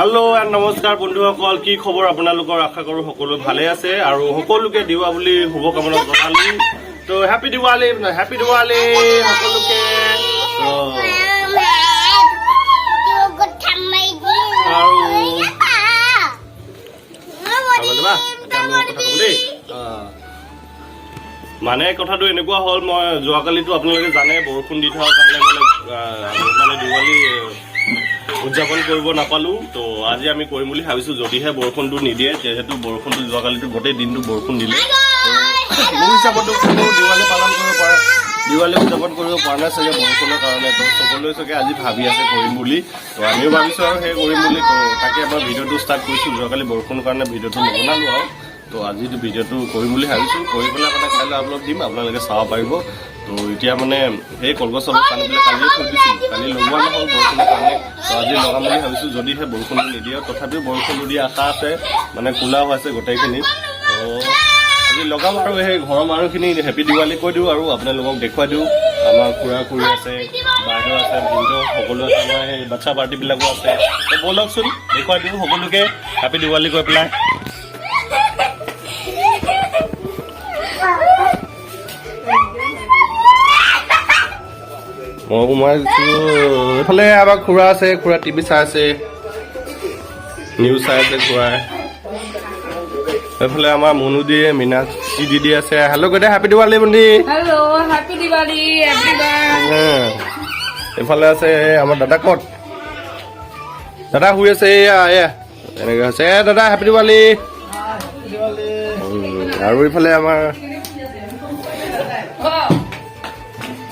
Hello and नमस्कार बंधुসকল কি খবৰ আপোনালোকৰ আশা কৰো সকলো ভালে আছে আৰু সকলোকে দিৱালী শুভকামনা জনালো তো হ্যাপি দিৱালী সকলোকে মানে কথাটো এনেকুৱা হল মই যোৱাকালিটো আপোনালোকে জানে বৰষুণ দি থকাৰ কাৰণে মানে দিৱালী উদযাপন কৰিব নাপালো তো আজি আমি কৰিম বুলি ভাবিছো যদিহে বৰষুণটো নিদিয়ে যেহেতু বৰষুণটো যোৱাকালিটো গোটেই দিনটো বৰষুণ দিলে মোৰ হিচাপতো দিৱালী পালন কৰিব পাৰে দিৱালী উদযাপন কৰিব পৰা নাই চাগে বৰষুণৰ কাৰণে তো সকলোৱে চাগে আজি ভাবি আছে কৰিম বুলি তো আমিও ভাবিছো আৰু সেই কৰিম বুলি তো তাকে আমাৰ ভিডিঅ'টো ষ্টাৰ্ট কৰিছো যোৱাকালি বৰষুণৰ কাৰণে ভিডিঅ'টো নবনালো আৰু তো আজিটো ভিডিঅ'টো কৰিম বুলি ভাবিছো কৰি পেলাই মানে কাইলৈ আপলোড দিম আপোনালোকে চাব পাৰিব তো এতিয়া মানে সেই কলগছৰ পানীবিলাক কালিয়ে থৈ দিছিল কালি লগোৱা নহ'ল বৰষুণৰ কাৰণে তো আজি লগাম বুলি ভাবিছোঁ যদিহে বৰষুণটো নিদিয়ে তথাপিও বৰষুণটো দিয়া আশা আছে মানে কোলা হৈ আছে গোটেইখিনি তো আজি লগাম আৰু সেই ঘৰৰ মানুহখিনি হেপী দিৱালী কৈ দিওঁ আৰু আপোনালোকক দেখুৱাই দিওঁ আমাৰ খুৰা খুৰী আছে বাইদেউ আছে ভিনদেউ সকলো আছে আমাৰ সেই বাচ্ছা পাৰ্টিবিলাকো আছে তো ব'লকচোন দেখুৱাই দিওঁ সকলোকে হেপী দিৱালী কৈ পেলাই মই এইফালে আমাৰ খুৰা আছে খুৰা টিভি চাই আছে নিউজ চাই আছে খুৰা এইফালে আমাৰ মনুদি মীনাক্ষী দিদি আছে হেল্ল' কৈ দে হেপী দিৱালী মন্দি এইফালে আছে আমাৰ দাদা ক'ত দাদা শুই আছে এয়া এনেকৈ আছে দাদা হেপী দিৱালী আৰু এইফালে আমাৰ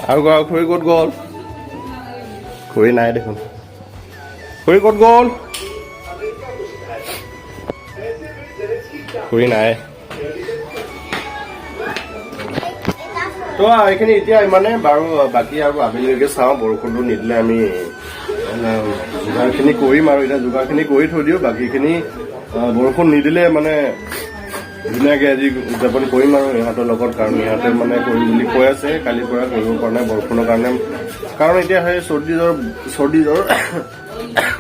আৰু খুৰী ক'ত গ'ল খুৰী নাই দেখোন খুৰী ক'ত গ'ল খুৰী নাই তো এইখিনি এতিয়া ইমানে বাৰু বাকী আৰু আবেলিলৈকে চাওঁ বৰষুণটো নিদিলে আমি যোগাৰখিনি কৰিম আৰু এতিয়া যোগাৰখিনি কৰি থৈ দিওঁ বাকীখিনি বৰষুণ নিদিলে মানে ধুনীয়াকৈ আজি উদযাপন কৰিম আৰু ইহঁতৰ লগত কাৰণ ইহঁতে মানে কৰিম বুলি কৈ আছে কালিৰ পৰা কৰিব পৰা নাই বৰষুণৰ কাৰণে কাৰণ এতিয়া সেই চৰ্দি জ্বৰ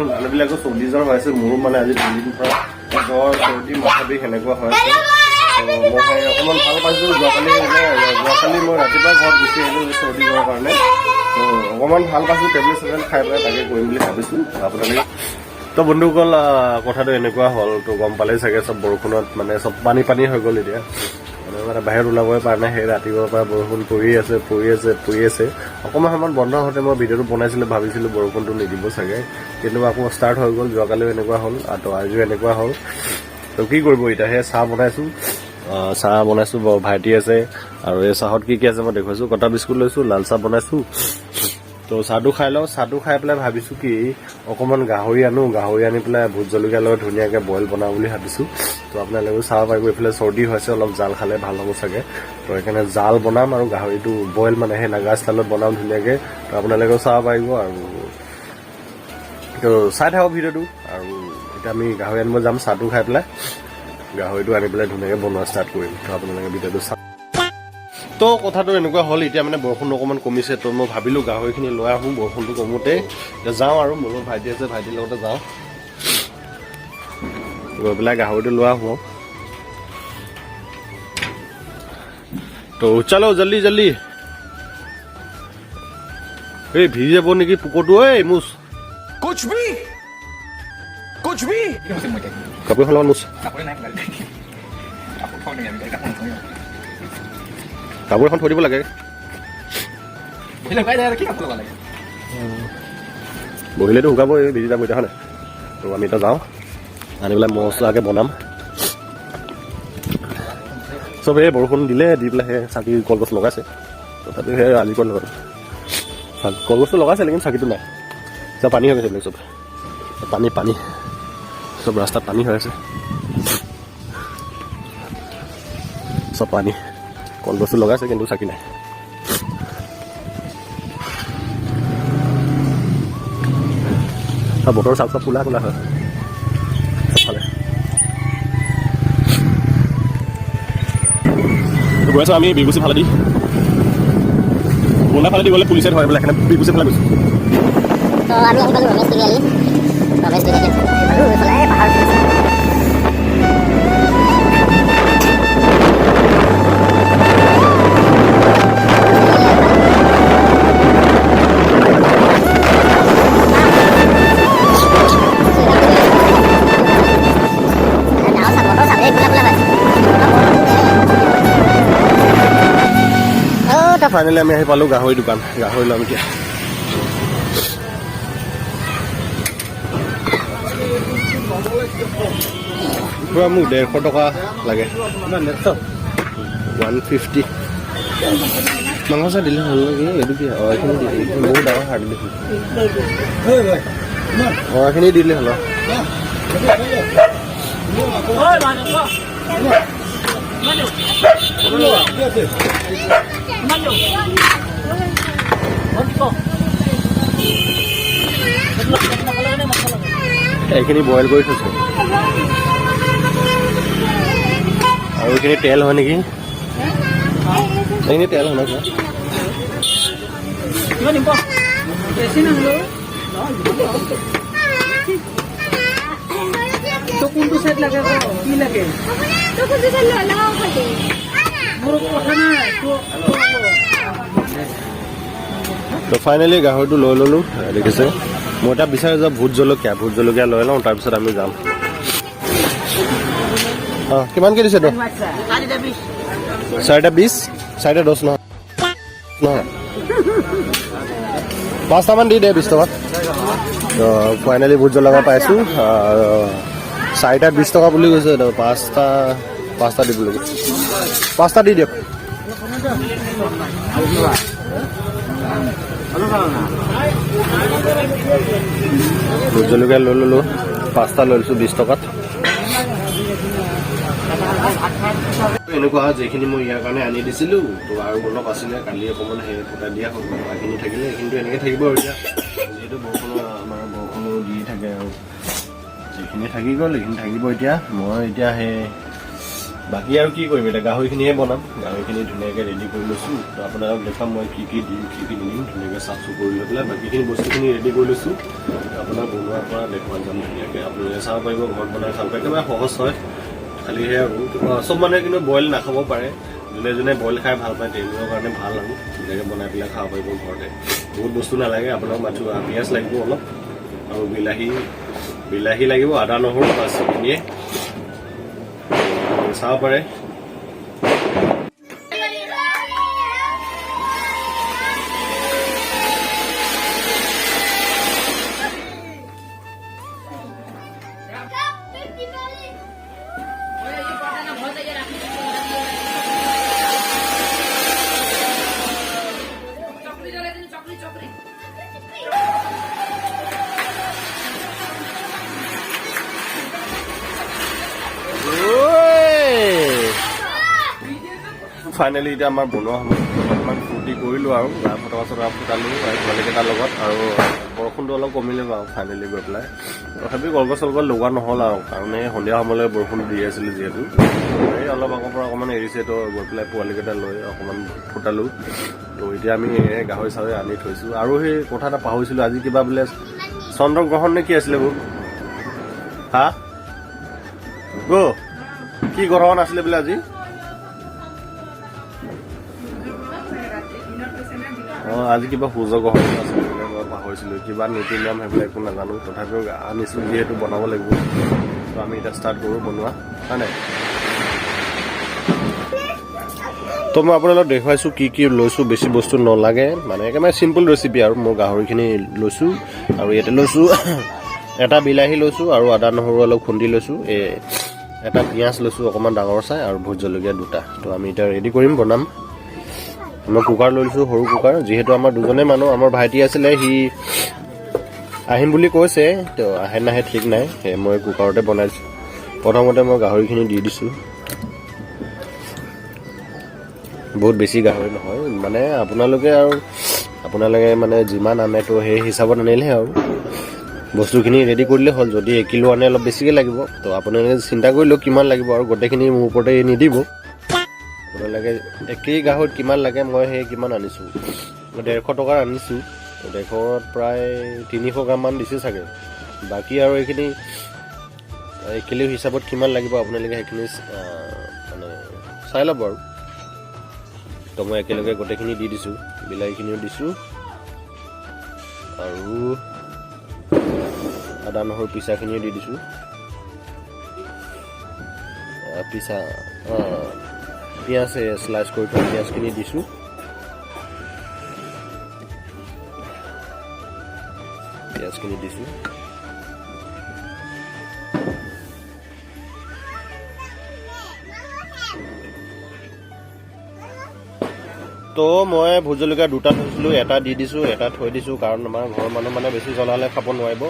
মানুহবিলাকৰ চৰ্দি জ্বৰ হৈ আছে মোৰো মানে আজি দুদিন পৰা জ্বৰ চৰ্দি মাথা বিষ সেনেকুৱা হৈ আছে মই সেই অকণমান ভাল পাইছোঁ যোৱাকালি মই ৰাতিপুৱা ঘৰত গুচি আহিলোঁ চৰ্দি জ্বৰৰ কাৰণে তো অকণমান ভাল পাইছোঁ টেবলেট চেবলেট খাই পেলাই তাকে কৰিম বুলি ভাবিছোঁ আপোনালোকে তো বন্ধুসকল কথাটো এনেকুৱা হ'ল তো গম পালেই চাগে চব বৰষুণত মানে চব পানী হৈ গ'ল এতিয়া মানে বাহিৰত ওলাবই পৰা নাই সেই ৰাতিপুৱাৰ পৰা বৰষুণ পৰি আছে অকণমান সময়ত বন্ধ হওঁতে মই ভিডিঅ'টো বনাইছিলোঁ ভাবিছিলোঁ বৰষুণটো নিদিব চাগে কিন্তু আকৌ ষ্টাৰ্ট হৈ গ'ল যোৱাকালিও এনেকুৱা হ'ল তো আজিও এনেকুৱা হ'ল তো কি কৰিব এতিয়া সেই চাহ বনাইছোঁ ভাইটি আছে আৰু এই চাহত কি আছে মই দেখুৱাইছোঁ কটা বিস্কুট লৈছোঁ লাল চাহ বনাইছোঁ তো চাহটো খাই লওঁ চাহটো খাই পেলাই ভাবিছোঁ কি অকণমান গাহৰি আনি পেলাই ভোট জলকীয়াৰ লগত ধুনীয়াকৈ বইল বনাওঁ বুলি ভাবিছোঁ তো আপোনালোকেও চাব পাৰিব এইফালে চৰ্দি হৈছে অলপ জাল খালে ভাল হ'ব চাগে তো সেইকাৰণে জাল বনাম আৰু গাহৰিটো বইল মানে সেই নাগা ষ্টাইলত বনাম ধুনীয়াকৈ তো আপোনালোকেও চাব পাৰিব আৰু তো চাই থাকক ভিডিঅ'টো আৰু এতিয়া আমি গাহৰি আনিব যাম চাহটো খাই পেলাই গাহৰিটো আনি পেলাই ধুনীয়াকৈ বনোৱা ষ্টাৰ্ট কৰিম তো আপোনালোকে ভিডিঅ'টো চাওক তো কথাটো এনেকুৱা হ'ল এতিয়া মানে বৰষুণ অকণমান কমিছে তো মই ভাবিলোঁ গাহৰিখিনি লৈ আহোঁ বৰষুণটো কমোতে এতিয়া যাওঁ আৰু মোৰ ভাইটি আছে ভাইটিৰ লগতে যাওঁ গৈ পেলাই গাহৰিটো লৈ আহোঁ তো চলো জল্দি এই ভিজি যাব নেকি পুকৰটো ঐ মুচ কাপোৰ এখন মুচ কাপোৰ এখন থৈ দিব লাগে বহিলেতো শুকাব ভিজি যাব এতিয়া হয় নাই তো আমি এতিয়া যাওঁ আনি পেলাই মচলাকৈ বনাম চব এই বৰষুণ দিলে দি পেলাই সেই চাকি কলগছ লগাইছে তথাপিও সেই আজি কল লগালোঁ কলগছটো লগাইছে লেকিন চাকিটো নাই চব পানী হৈ গৈছে এইবিলাক চব পানী চব ৰাস্তাত পানী হৈ আছে চব পানী কলগছটো লগাইছে কিন্তু চাকি নাই বতৰ চাপ কোলা হয় চবফালে গৈ আছোঁ আমি বিগুচি ফালেদি বন্ধা ফালেদি গ'লে পুলিচে ধৰে বোলে সেইকাৰণে বিগুচি ফালে গৈছোঁ তো আমি আহি পালোঁ ৰমেশ তিনিআলি ফাইনেলি আমি আহি পালোঁ গাহৰি দোকান গাহৰি ল'ম এতিয়া পুৰা মোক 150 টকা লাগে 150 মাংস চাই দিলে ভাল লাগে এইটো কি এইখিনি বহুত ডাঙৰ হাৰ্ড দেখি এইখিনি দিলে হ'ল এইখিনি বইল কৰি থৈছোঁ আৰু এইখিনি তেল হয় নেকি এইখিনি তেল হয় নেকি তো কোনটো সাইড লাগে কি লাগে তো কোনটো সাইড লাগাও খাতে মোর কথা না তো ফাইনেলি গাহৰিটো লৈ ল'লোঁ দেখিছে মই এটা বিচাৰোঁ যে ভোট জলকীয়া লৈ লওঁ তাৰপিছত আমি যাম অঁ কিমানকৈ দিছে তো 420 410 নহয় নহয় 5টামান দি দে 20 টকাত তো ফাইনেলি ভোট জলকীয়া পাইছোঁ 4টা 20 টকা বুলি কৈছে 5টা দিব লাগিব 5টা দি দিয়ক ভোট জলকীয়া লৈ ল'লোঁ 5টা লৈ লৈছোঁ 20 টকাত এনেকুৱা যিখিনি মই ইয়াৰ কাৰণে আনি দিছিলোঁ তো আৰু অলপ আছিলে কালি অকণমান সেই ফুটা দিয়া হ'ল বাকীখিনি থাকিলে এইখিনিতো এনেকৈ থাকিব আৰু এতিয়া যিহেতু আমাৰ বৰষুণো দি থাকে আৰু যিখিনি থাকি গ'ল এইখিনি থাকিব এতিয়া মই এতিয়া সেই বাকী আৰু কি কৰিম এতিয়া গাহৰিখিনিহে বনাম গাহৰিখিনি ধুনীয়াকৈ ৰেডি কৰি লৈছোঁ তো আপোনালোকক দেখাম মই কি কি দিম কি কি নিদিম ধুনীয়াকৈ চাফ চুফ কৰি লৈ পেলাই বাকীখিনি বস্তুখিনি ৰেডি কৰি লৈছোঁ আপোনাক বনোৱাৰ পৰা দেখুৱাই যাম ধুনীয়াকৈ আপোনালোকে চাব পাৰিব ঘৰত বনাই চাব পাৰিব একেবাৰে সহজ হয় খালি সেয়া আৰু চব মানুহে কিন্তু বইল নাখাব পাৰে যোনে যোনে বইল খাই ভাল পায় তেওঁলোকৰ কাৰণে ভাল আৰু ধুনীয়াকৈ বনাই পেলাই খাব পাৰিব ঘৰতে বহুত বস্তু নালাগে আপোনাক মাথো পিঁয়াজ লাগিব অলপ আৰু বিলাহী লাগিব আদা নহৰু বাছ এইখিনিয়ে চাব পাৰে ফাইনেলি এতিয়া আমাৰ বনোৱা সময় অকণমান ফূৰ্তি কৰিলোঁ আৰু ফটকা চটকা ফুটালোঁ পোৱালিকেইটাৰ লগত আৰু বৰষুণটো অলপ কমিলে বাৰু ফাইনেলি গৈ পেলাই তথাপি কলগছ চলগছ লগোৱা নহ'ল আৰু কাৰণ এই সন্ধিয়া সময়লৈ বৰষুণ দি আছিলে যিহেতু এই অলপ আগৰ পৰা অকণমান এৰিছে তো গৈ পেলাই পোৱালিকেইটা লৈ অকণমান ফুটালোঁ তো এতিয়া আমি গাহৰি চাহৰি আনি থৈছোঁ আৰু সেই কথা এটা পাহৰিছিলোঁ আজি কিবা বোলে চন্দ্ৰগ্ৰহণ নে কি আছিলে বোৰ হা কি গ্ৰহণ আছিলে বোলে আজি আজি কিবা সূৰ্য গ্ৰহণ আছিলে মই পাহৰিছিলোঁ কিবা নীতি নিয়ম সেইবিলাক একো নাজানো তথাপিও আনিছোঁ যিহেতু বনাব লাগিব তো আমি এতিয়া ষ্টাৰ্ট কৰোঁ বনোৱা হয় নাই তো মই আপোনালোকক দেখুৱাইছোঁ কি কি লৈছোঁ বেছি বস্তু নালাগে মানে একেবাৰে চিম্পল ৰেচিপি আৰু মই গাহৰিখিনি লৈছোঁ আৰু ইয়াতে লৈছোঁ এটা বিলাহী লৈছোঁ আৰু আদা নহৰু অলপ খুন্দি লৈছোঁ এটা পিঁয়াজ লৈছোঁ অকণমান ডাঙৰ চাই আৰু ভোট জলকীয়া 2টা তো আমি এতিয়া ৰেডি কৰিম বনাম মই কুকাৰ লৈ লৈছোঁ সৰু কুকাৰ যিহেতু আমাৰ দুজনে মানুহ আমাৰ ভাইটি আছিলে সি আহিম বুলি কৈছে তো আহে নাহে ঠিক নাই সেই মই কুকাৰতে বনাইছোঁ প্ৰথমতে মই গাহৰিখিনি দি দিছোঁ বহুত বেছি গাহৰি নহয় মানে আপোনালোকে মানে যিমান আনে তো সেই হিচাপত আনিলে আৰু বস্তুখিনি ৰেডি কৰিলে হ'ল যদি 1 কিলো আনে অলপ বেছিকৈ লাগিব তো আপোনালোকে চিন্তা কৰি লওক কিমান লাগিব আৰু গোটেইখিনি মোৰ ওপৰতে নিদিব আপোনালোকে একেই গাহৰিত কিমান লাগে মই সেই কিমান আনিছোঁ 150 টকাৰ আনিছোঁ 150ত প্ৰায় 300 গ্ৰামমান দিছে চাগে বাকী আৰু এইখিনি কিলো হিচাপত কিমান লাগিব আপোনালোকে সেইখিনি মানে চাই ল'ব আৰু। তো মই একেলগে গোটেইখিনি দি দিছোঁ, বিলাহীখিনিও দিছোঁ আৰু আদা নহৰু পিচাখিনিও দি দিছোঁ। পিঁয়াজ শ্লাইচ কৰি থোৱা পিঁয়াজখিনি দিছোঁ। পিঁয়াজখিনি দিছোঁ। তো মই ভোট জলকীয়া 2টা থৈছিলোঁ, এটা দি দিছোঁ, এটা থৈ দিছোঁ, কাৰণ আমাৰ ঘৰৰ মানুহ মানে বেছি জ্বলা হ'লে খাব নোৱাৰিব।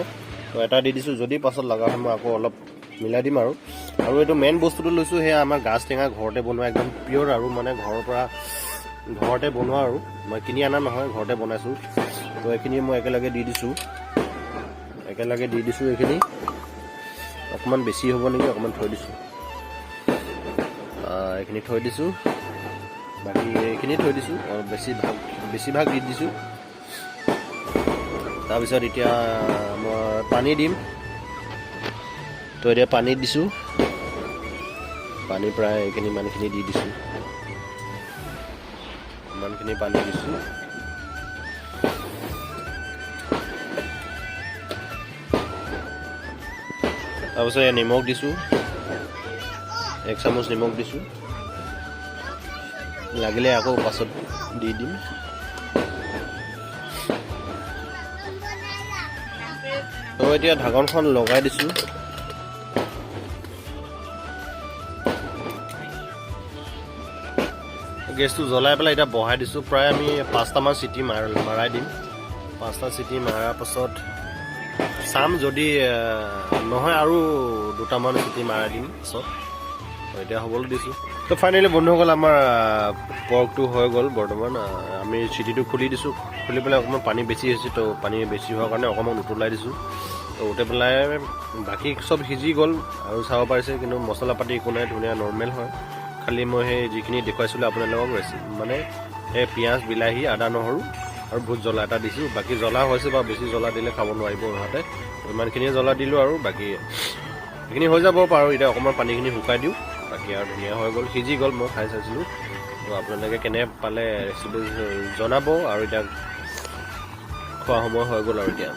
তো এটা দি দিছোঁ, যদি পাছত লগা হয় মই আকৌ অলপ মিলাই দিম আৰু এইটো মেইন বস্তুটো লৈছোঁ সেয়া আমাৰ গাজ টেঙা ঘৰতে বনোৱা, একদম পিয়'ৰ আৰু মানে ঘৰৰ পৰা ঘৰতে বনোৱা আৰু মই কিনি অনা নহয়, ঘৰতে বনাইছোঁ। তো এইখিনি মই একেলগে দি দিছোঁ, এইখিনি অকণমান বেছি হ'ব নেকি, অকণমান থৈ দিছোঁ, এইখিনি থৈ দিছোঁ, বাকী এইখিনি থৈ দিছোঁ, বেছিভাগ দি দিছোঁ। তাৰপিছত এতিয়া মই পানী দিম। তো এতিয়া পানী দিছোঁ, পানী প্ৰায় এইখিনি ইমানখিনি দি দিছোঁ, ইমানখিনি পানী দিছোঁ। তাৰপিছত নিমখ দিছোঁ, 1 চামুচ নিমখ দিছোঁ, লাগিলে আকৌ পাছত দি দিম। তো এতিয়া ঢাকনখন লগাই দিছোঁ। গেছটো জ্বলাই পেলাই এতিয়া বহাই দিছোঁ। প্ৰায় আমি 5টামান চিটি মাৰাই দিম। 5টা চিটি মৰাৰ পাছত চাম, যদি নহয় আৰু 2টামান চিটি মাৰাই দিম পাছত। এতিয়া হ'বলৈ দিছোঁ। তো ফাইনেলি বন্ধুসকল আমাৰ পৰ্কটো হৈ গ'ল। বৰ্তমান আমি চিটিটো খুলি দিছোঁ, খুলি পেলাই অকণমান পানী বেছি হৈছে, তো পানী বেছি হোৱাৰ কাৰণে অকণমান উতলাই দিছোঁ। তো উতলাই পেলাই বাকী চব সিজি গ'ল আৰু চাব পাৰিছে, কিন্তু মছলা পাতি একো নাই, ধুনীয়া নৰ্মেল হয়। খালি মই সেই যিখিনি দেখুৱাইছিলোঁ আপোনালোকক মানে সেই পিঁয়াজ, বিলাহী, আদা নহৰু আৰু ভোট জ্বলা এটা দিছোঁ। বাকী জ্বলা হৈছে বা বেছি জ্বলা দিলে খাব নোৱাৰিব ইহঁতে, ইমানখিনিয়ে জ্বলা দিলোঁ আৰু বাকী এইখিনি হৈ যাব পাৰোঁ। এতিয়া অকণমান পানীখিনি শুকাই দিওঁ, বাকী আৰু ধুনীয়া হৈ গ'ল, সিজি গ'ল। মই খাই চাইছিলোঁ। তো আপোনালোকে কেনে পালে ৰেচিপি জনাব। আৰু এতিয়া খোৱা সময় হৈ গ'ল আৰু এতিয়া